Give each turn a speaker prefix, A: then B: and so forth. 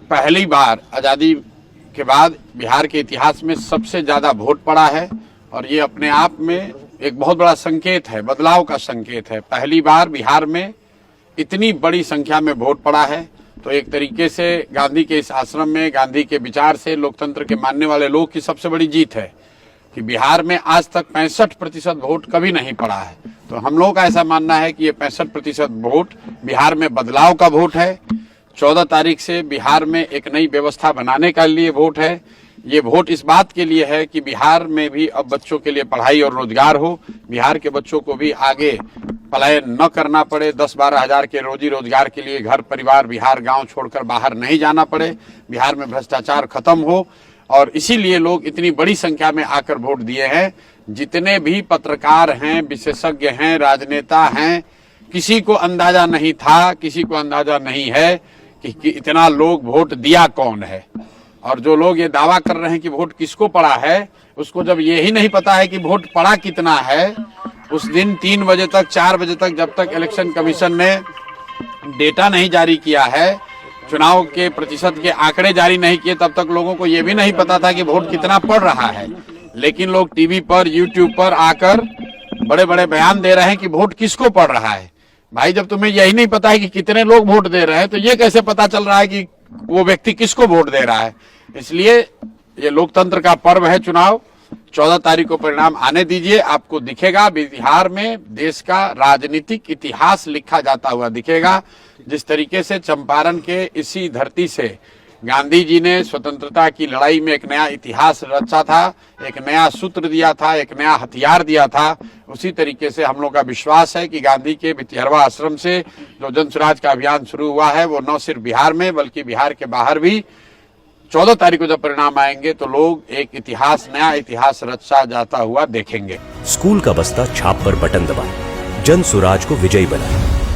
A: पहली बार आज़ादी के बाद बिहार के इतिहास में सबसे ज़्यादा वोट पड़ा है और ये अपने आप में एक बहुत बड़ा संकेत है, बदलाव का संकेत है। पहली बार बिहार में इतनी बड़ी संख्या में वोट पड़ा है, तो एक तरीके से गांधी के इस आश्रम में गांधी के विचार से लोकतंत्र के मानने वाले लोग की सबसे बड़ी जीत है कि बिहार में आज तक 65% वोट कभी नहीं पड़ा है। तो हम लोगों का ऐसा मानना है कि ये 65% वोट बिहार में बदलाव का वोट है। 14 तारीख से बिहार में एक नई व्यवस्था बनाने के लिए वोट है। ये वोट इस बात के लिए है कि बिहार में भी अब बच्चों के लिए पढ़ाई और रोजगार हो, बिहार के बच्चों को भी आगे पलायन न करना पड़े, 10-12 हजार के रोजी रोजगार के लिए घर परिवार बिहार गांव छोड़कर बाहर नहीं जाना पड़े, बिहार में भ्रष्टाचार खत्म हो। और इसीलिए लोग इतनी बड़ी संख्या में आकर वोट दिए हैं। जितने भी पत्रकार हैं, विशेषज्ञ हैं, राजनेता हैं, किसी को अंदाजा नहीं था, किसी को अंदाजा नहीं है कि इतना लोग वोट दिया कौन है। और जो लोग ये दावा कर रहे हैं कि वोट किसको पड़ा है, उसको जब ये ही नहीं पता है कि वोट पड़ा कितना है, उस दिन 3 बजे तक 4 बजे तक जब तक इलेक्शन कमीशन ने डेटा नहीं जारी किया है, चुनाव के प्रतिशत के आंकड़े जारी नहीं किए, तब तक लोगों को ये भी नहीं पता था कि वोट कितना पड़ रहा है। लेकिन लोग टीवी पर, यूट्यूब पर आकर बड़े बड़े बयान दे रहे हैं कि वोट किसको पड़ रहा है। भाई, जब तुम्हें यही नहीं पता है कि कितने लोग वोट दे रहे हैं, तो ये कैसे पता चल रहा है कि वो व्यक्ति किसको वोट दे रहा है। इसलिए ये लोकतंत्र का पर्व है चुनाव। 14 तारीख को परिणाम आने दीजिए, आपको दिखेगा बिहार में देश का राजनीतिक इतिहास लिखा जाता हुआ दिखेगा। जिस तरीके से चंपारण के इसी धरती से गांधी जी ने स्वतंत्रता की लड़ाई में एक नया इतिहास रचा था, एक नया सूत्र दिया था, एक नया हथियार दिया था, उसी तरीके से हम लोग का विश्वास है कि गांधी के भितिहरवा आश्रम से जो जन स्वराज का अभियान शुरू हुआ है, वो न सिर्फ बिहार में बल्कि बिहार के बाहर भी 14 तारीख को जब परिणाम आएंगे तो लोग एक इतिहास, नया इतिहास रचा जाता हुआ देखेंगे।
B: स्कूल का बस्ता छाप पर बटन दबाएं, जन स्वराज को विजयी बनाएं।